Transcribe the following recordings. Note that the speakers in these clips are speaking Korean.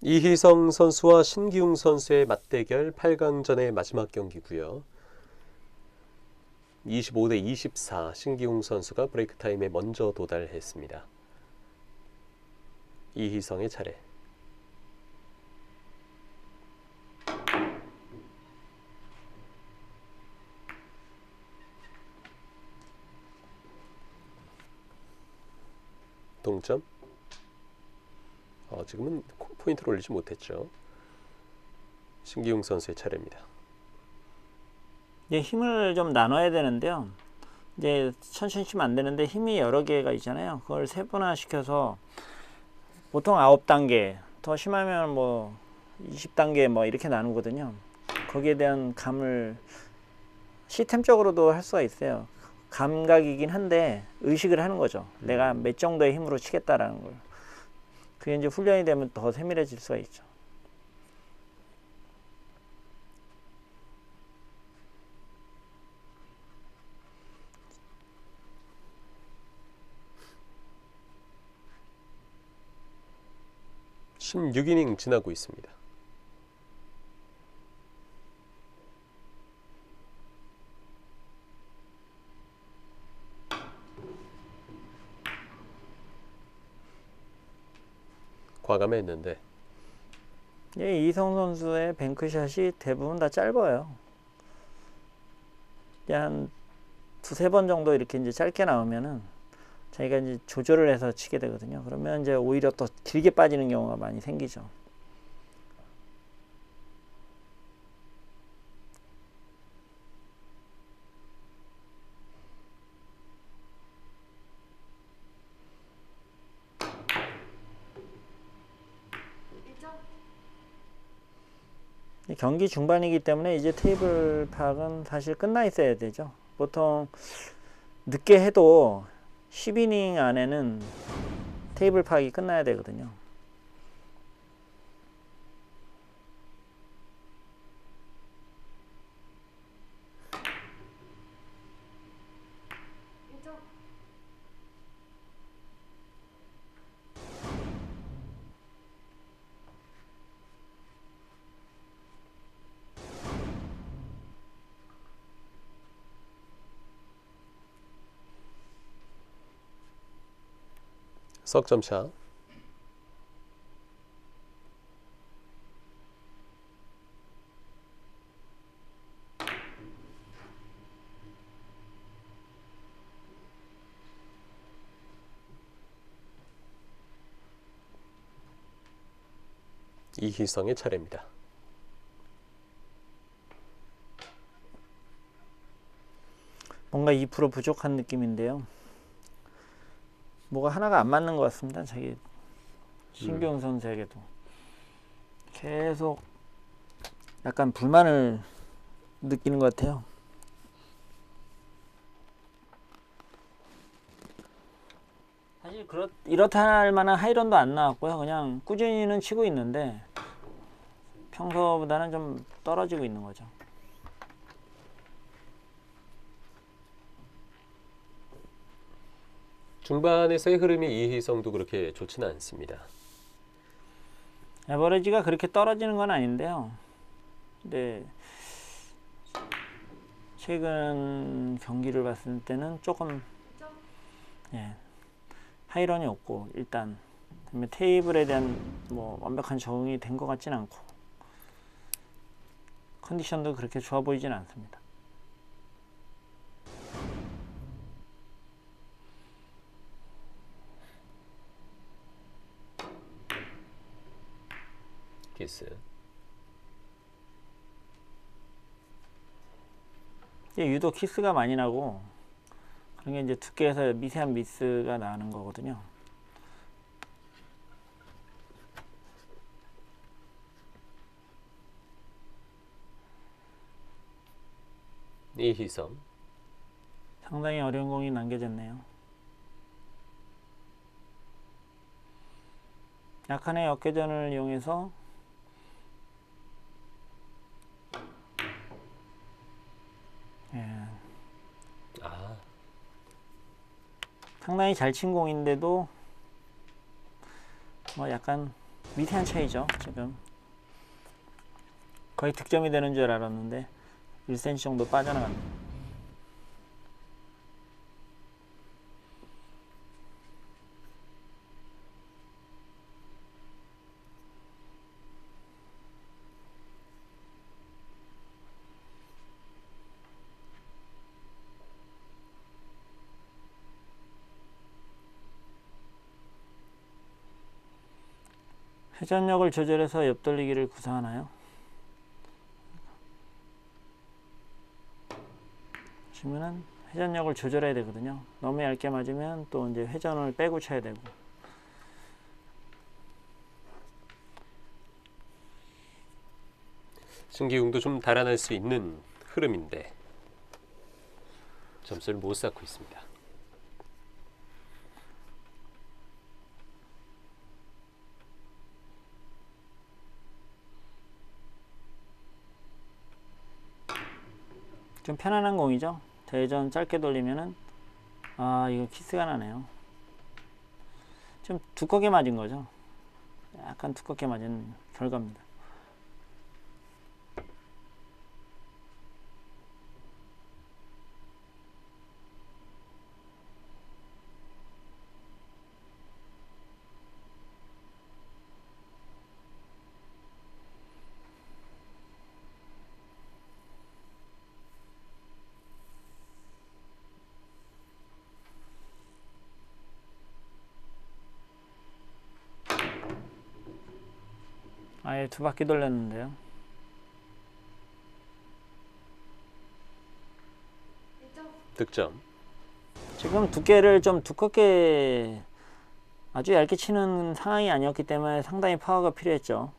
이희성 선수와 신기웅 선수의 맞대결 8강전의 마지막 경기고요. 25대 24 신기웅 선수가 브레이크 타임에 먼저 도달했습니다. 이희성의 차례. 동점. 지금은 포인트를 올리지 못했죠. 신기웅 선수의 차례입니다. 이제 힘을 좀 나눠야 되는데요. 이제 천천히 치면 안 되는데 힘이 여러 개가 있잖아요. 그걸 세분화 시켜서 보통 9단계, 더 심하면 뭐 20단계 뭐 이렇게 나누거든요. 거기에 대한 감을 시스템적으로도 할 수가 있어요. 감각이긴 한데 의식을 하는 거죠. 내가 몇 정도의 힘으로 치겠다라는 걸. 그게 이제 훈련이 되면 더 세밀해질 수가 있죠. 신 6이닝 지나고 있습니다. 과감했는데 예, 이성 선수의 뱅크샷이 대부분 다 짧아요. 한 두세 번 정도 이렇게 이제 짧게 나오면은 자기가 이제 조절을 해서 치게 되거든요. 그러면 이제 오히려 더 길게 빠지는 경우가 많이 생기죠. 경기 중반이기 때문에 이제 테이블 파악은 사실 끝나 있어야 되죠. 보통 늦게 해도 10이닝 안에는 테이블 파악이 끝나야 되거든요. 석점차. 이희성의 차례입니다. 뭔가 2% 부족한 느낌인데요. 뭐가 하나가 안 맞는 것 같습니다. 자기 신기웅 선수에게도 계속 약간 불만을 느끼는 것 같아요. 사실 이렇다 할 만한 하이런도 안 나왔고요. 그냥 꾸준히는 치고 있는데 평소보다는 좀 떨어지고 있는 거죠. 중반에서의 흐름이 이희성도 그렇게 좋지는 않습니다. 에버리지가 그렇게 떨어지는 건 아닌데요. 근데 최근 경기를 봤을 때는 조금 하이런이 없고, 일단 테이블에 대한 뭐 완벽한 적응이 된 것 같진 않고 컨디션도 그렇게 좋아 보이진 않습니다. 키스. 유독 키스가 많이 나고 그런 게 이제 두께에서 미세한 미스가 나는 거거든요. 이희성. 상당히 어려운 공이 남겨졌네요. 약간의 역회전을 이용해서 상당히 잘 친 공인데도 뭐 약간 미세한 차이죠. 지금 거의 득점이 되는 줄 알았는데 1cm 정도 빠져나갑니다. 회전력을 조절해서 옆돌리기를 구사하나요? 보시면은 회전력을 조절해야 되거든요. 너무 얇게 맞으면 또 이제 회전을 빼고 쳐야 되고. 신기웅도 좀 달아날 수 있는 흐름인데 점수를 못 쌓고 있습니다. 좀 편안한 공이죠. 대전 짧게 돌리면은 이거 키스가 나네요. 좀 두껍게 맞은 거죠. 약간 두껍게 맞은 결과입니다. 아예 두 바퀴 돌렸는데요. 득점. 지금 두께를 좀 두껍게 아주 얇게 치는 상황이 아니었기 때문에 상당히 파워가 필요했죠.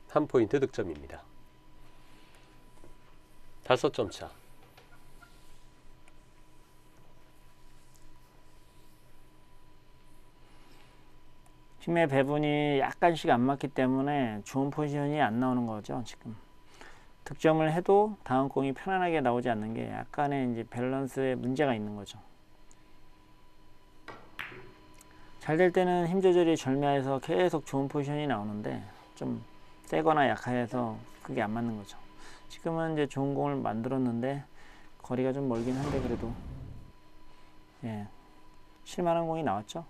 한 포인트 득점입니다. 5점 차. 힘의 배분이 약간씩 안 맞기 때문에 좋은 포지션이 안 나오는 거죠. 지금 득점을 해도 다음 공이 편안하게 나오지 않는 게 약간의 이제 밸런스에 문제가 있는 거죠. 잘 될 때는 힘 조절이 절묘해서 계속 좋은 포지션이 나오는데 좀 세거나 약해서 그게 안 맞는 거죠. 지금은 이제 좋은 공을 만들었는데 거리가 좀 멀긴 한데 그래도 칠만한 공이 나왔죠.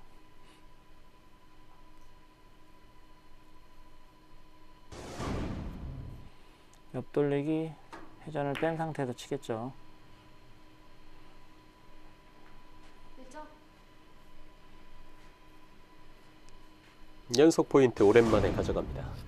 옆돌리기 회전을 뺀 상태에서 치겠죠. 연속 포인트 오랜만에 가져갑니다.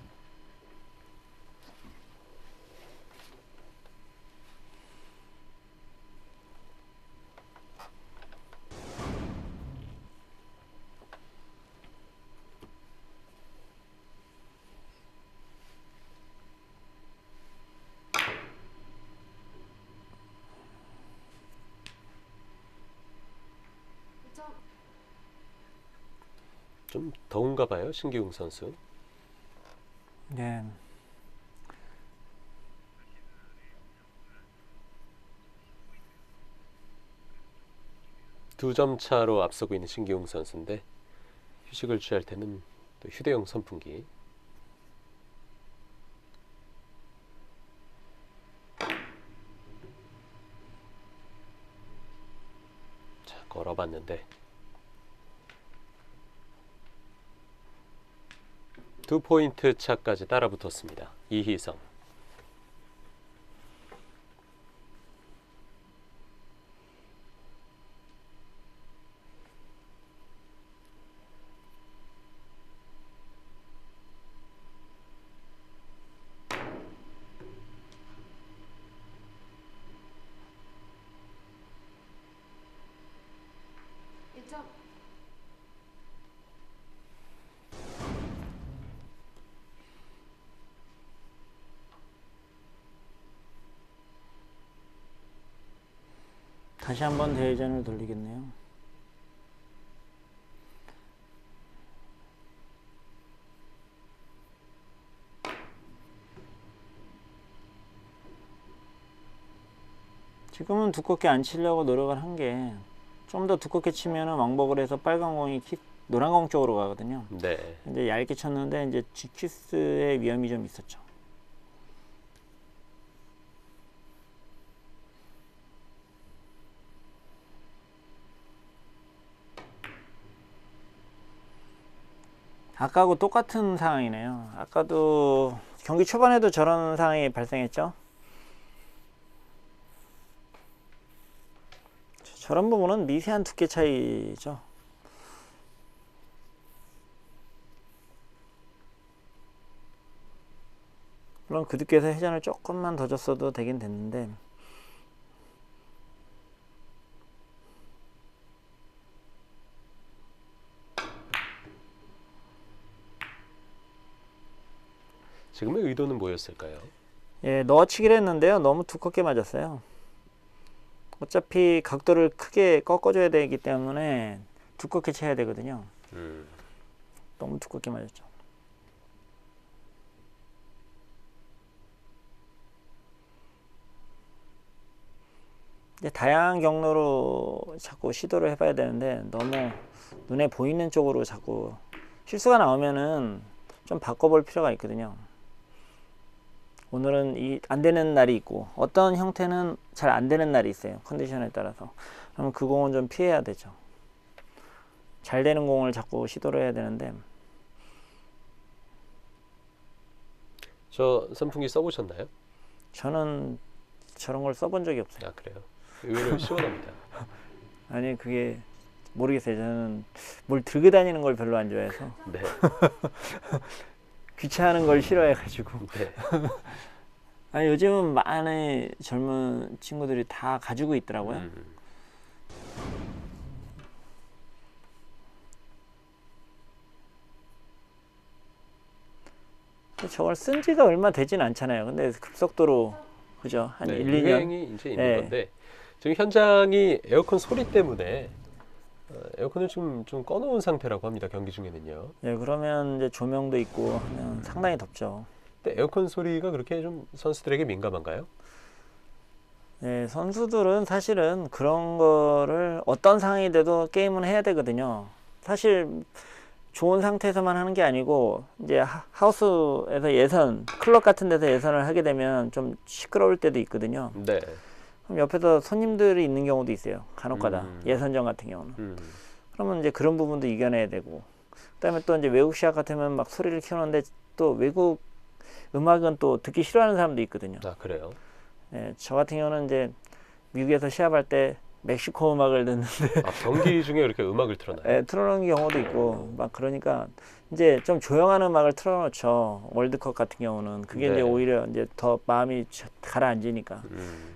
좀 더운가 봐요, 신기웅 선수. 네. 두 점 차로 앞서고 있는 신기웅 선수인데 휴식을 취할 때는 또 휴대용 선풍기. 자, 걸어봤는데 두 포인트 차까지 따라붙었습니다. 이희성. 다시 한번 대회전을 돌리겠네요. 지금은 두껍게 안 치려고 노력을 한 게, 좀 더 두껍게 치면은 왕복을 해서 빨간 공이 노란 공 쪽으로 가거든요. 네. 이제 얇게 쳤는데 이제 G키스의 위험이 좀 있었죠. 아까하고 똑같은 상황이네요. 아까도 경기 초반에도 저런 상황이 발생했죠. 저런 부분은 미세한 두께 차이죠. 물론 그 두께에서 회전을 조금만 더 줬어도 되긴 됐는데, 지금의 의도는 뭐였을까요? 예, 넣어치기를 했는데요. 너무 두껍게 맞았어요. 어차피 각도를 크게 꺾어줘야 되기 때문에 두껍게 쳐야 되거든요. 너무 두껍게 맞았죠. 이제 다양한 경로로 자꾸 시도를 해봐야 되는데, 너무 눈에 보이는 쪽으로 자꾸 실수가 나오면은 좀 바꿔볼 필요가 있거든요. 오늘은 안 되는 날이 있고, 어떤 형태는 잘 안 되는 날이 있어요. 컨디션에 따라서. 그럼 그 공은 좀 피해야 되죠. 잘 되는 공을 자꾸 시도를 해야 되는데. 저 선풍기 써보셨나요? 저는 저런 걸 써본 적이 없어요. 아, 그래요? 의외로 시원합니다. 아니, 그게 모르겠어요. 저는 뭘 들고 다니는 걸 별로 안 좋아해서. 네. 귀찮은 걸 싫어해가지고. 네. 아니, 요즘은 많은 젊은 친구들이 다 가지고 있더라고요. 저걸 쓴 지가 얼마 되진 않잖아요. 근데 급속도로, 그죠? 한 네, 1, 2년. 유행이 이제 있는 네. 건데, 지금 현장이 에어컨 소리 때문에 에어컨을 좀 꺼놓은 상태라고 합니다. 경기 중에는요. 예, 그러면 이제 조명도 있고 하면 상당히 덥죠. 근데 에어컨 소리가 그렇게 좀 선수들에게 민감한가요? 예, 선수들은 사실은 그런 거를 어떤 상황이 돼도 게임은 해야 되거든요. 사실 좋은 상태에서만 하는 게 아니고, 이제 하우스에서 예선, 클럽 같은 데서 예선을 하게 되면 좀 시끄러울 때도 있거든요. 네. 그럼 옆에서 손님들이 있는 경우도 있어요. 간혹가다. 예선전 같은 경우는. 그러면 이제 그런 부분도 이겨내야 되고, 그다음에 또 이제 외국 시합 같으면 막 소리를 키우는데, 또 외국 음악은 또 듣기 싫어하는 사람도 있거든요. 아, 그래요? 예, 저 같은 경우는 이제 미국에서 시합할 때 멕시코 음악을 듣는데, 아, 경기 중에 이렇게 음악을 틀어놔요? 예, 틀어놓은 경우도 있고, 막 그러니까 이제 좀 조용한 음악을 틀어놓죠. 월드컵 같은 경우는 그게 네. 이제 오히려 이제 더 마음이 가라앉으니까.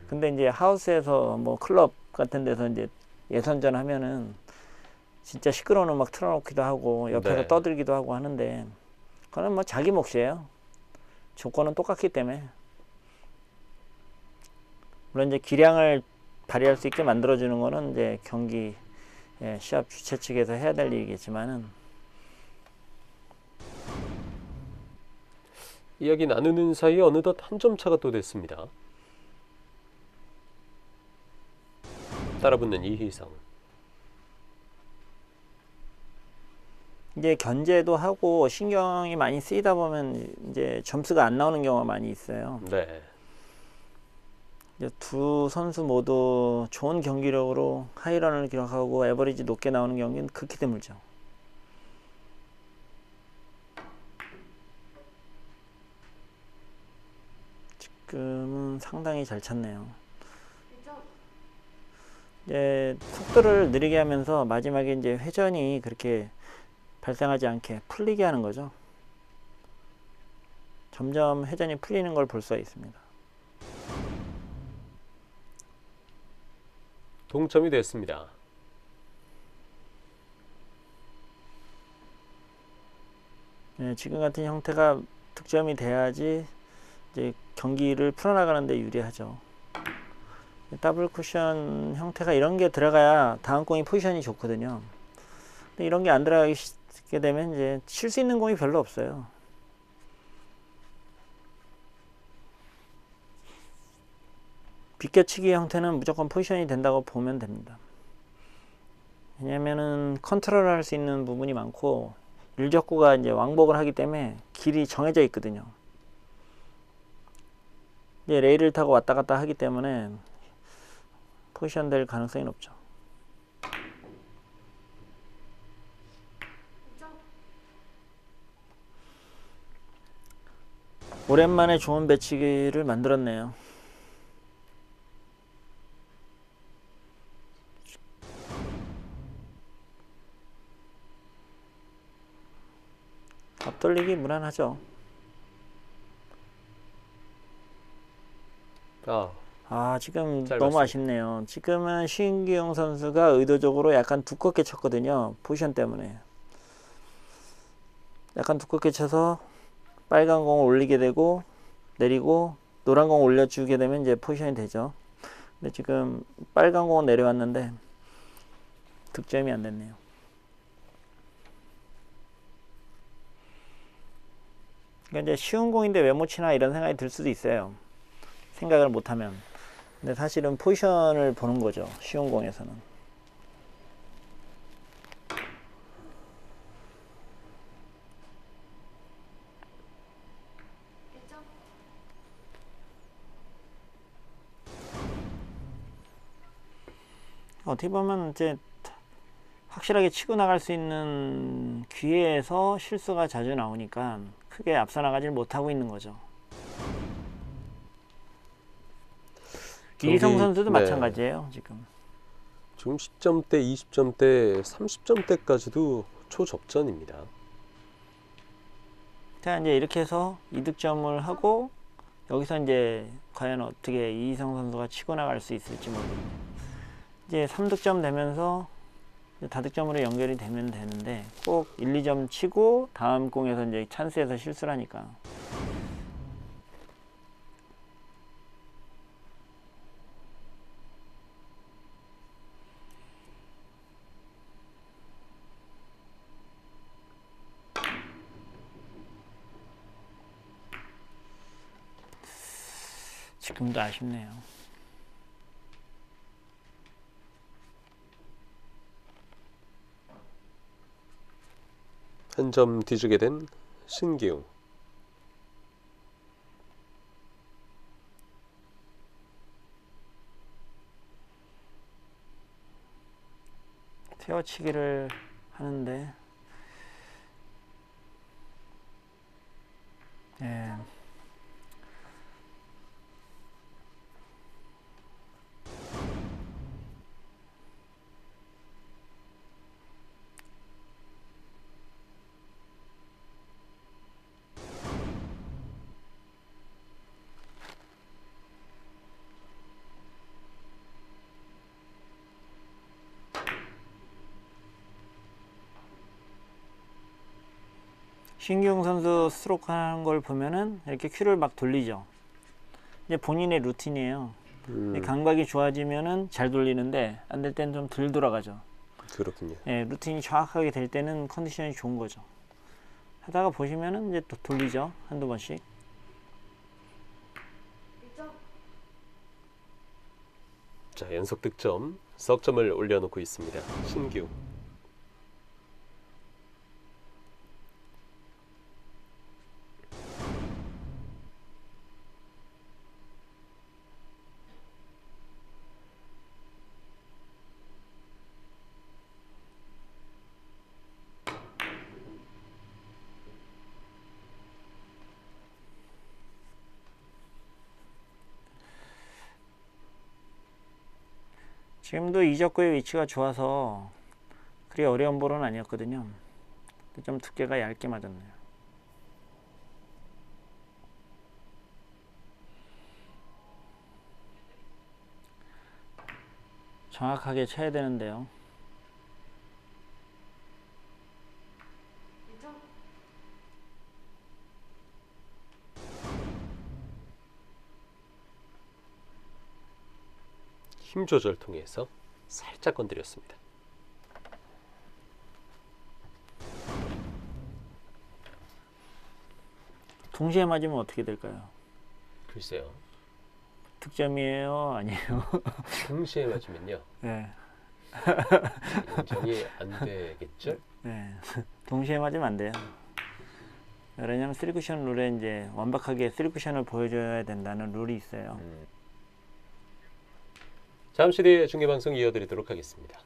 근데 이제 하우스에서 뭐 클럽 같은 데서 이제 예선전 하면은 진짜 시끄러운 음악 틀어놓기도 하고 옆에서 네. 떠들기도 하고 하는데, 그거는 뭐 자기 몫이에요. 조건은 똑같기 때문에. 물론 이제 기량을 발휘할 수 있게 만들어주는 거는 이제 경기, 예, 시합 주최 측에서 해야 될 일이겠지만은. 이야기 나누는 사이에 어느덧 한 점 차가 또 됐습니다. 따라붙는 이희성. 이제 견제도 하고 신경이 많이 쓰이다 보면 이제 점수가 안 나오는 경우가 많이 있어요. 네. 이제 두 선수 모두 좋은 경기력으로 하이런을 기록하고 에버리지 높게 나오는 경기는 극히 드물죠. 지금은 상당히 잘 찼네요. 이제 속도를 느리게 하면서 마지막에 이제 회전이 그렇게 발생하지 않게 풀리게 하는 거죠. 점점 회전이 풀리는 걸 볼 수가 있습니다. 동점이 됐습니다. 네, 지금 같은 형태가 득점이 돼야지 이제 경기를 풀어나가는 데 유리하죠. 더블 쿠션 형태가 이런 게 들어가야 다음 공이 포지션이 좋거든요. 근데 이런 게 안 들어가게 되면 이제 칠 수 있는 공이 별로 없어요. 비껴치기 형태는 무조건 포지션이 된다고 보면 됩니다. 왜냐면은 컨트롤 할 수 있는 부분이 많고 일적구가 이제 왕복을 하기 때문에 길이 정해져 있거든요. 이제 레일을 타고 왔다 갔다 하기 때문에 포지션 될 가능성이 높죠. 오랜만에 좋은 배치기를 만들었네요. 앞돌리기 무난하죠. 지금 짧았어요. 너무 아쉽네요. 지금은 신기용 선수가 의도적으로 약간 두껍게 쳤거든요. 포지션 때문에. 약간 두껍게 쳐서 빨간 공을 올리게 되고 내리고 노란 공 올려주게 되면 이제 포지션이 되죠. 근데 지금 빨간 공은 내려왔는데 득점이 안 됐네요. 그러니까 이제 쉬운 공인데 왜 못 치나 이런 생각이 들 수도 있어요. 생각을 못하면. 근데 사실은 포지션을 보는 거죠. 쉬운 공에서는. 어떻게 보면 이제 확실하게 치고 나갈 수 있는 기회에서 실수가 자주 나오니까 크게 앞서 나가질 못하고 있는 거죠. 이희성 선수도 마찬가지예요. 지금 10점대, 20점대, 30점대까지도 초접전입니다. 자, 이제 이렇게 해서 이득점을 하고 여기서 이제 과연 어떻게 이희성 선수가 치고 나갈 수 있을지 모르겠네요. 이제 3득점 되면서 다득점으로 연결이 되면 되는데 꼭 1, 2점 치고 다음 공에서 이제 찬스에서 실수를 하니까. 지금도 아쉽네요. 한 점 뒤지게 된 신기용. 세워치기를 하는데 예. 신기용 선수 스트로크 하는 걸 보면은 이렇게 큐를 막 돌리죠. 이제 본인의 루틴이에요. 감각이 좋아지면은 잘 돌리는데 안 될 때는 좀 덜 돌아가죠. 그렇군요. 예, 루틴이 정확하게 될 때는 컨디션이 좋은 거죠. 하다가 보시면은 이제 또 돌리죠. 한두 번씩. 자, 연속 득점, 석점을 올려놓고 있습니다. 신기용. 지금도 이적구의 위치가 좋아서 그리 어려운 볼은 아니었거든요. 근데 좀 두께가 얇게 맞았네요. 정확하게 쳐야 되는데요. 힘 조절 통해서 살짝 건드렸습니다. 동시에 맞으면 어떻게 될까요? 글쎄요. 득점이에요? 아니에요? 동시에 맞으면요. 네. 인정이 안 되겠죠? 네. 동시에 맞으면 안 돼요. 왜냐면 3쿠션 룰에 이제 완벽하게 3쿠션을 보여줘야 된다는 룰이 있어요. 잠시 뒤에 중계방송 이어드리도록 하겠습니다.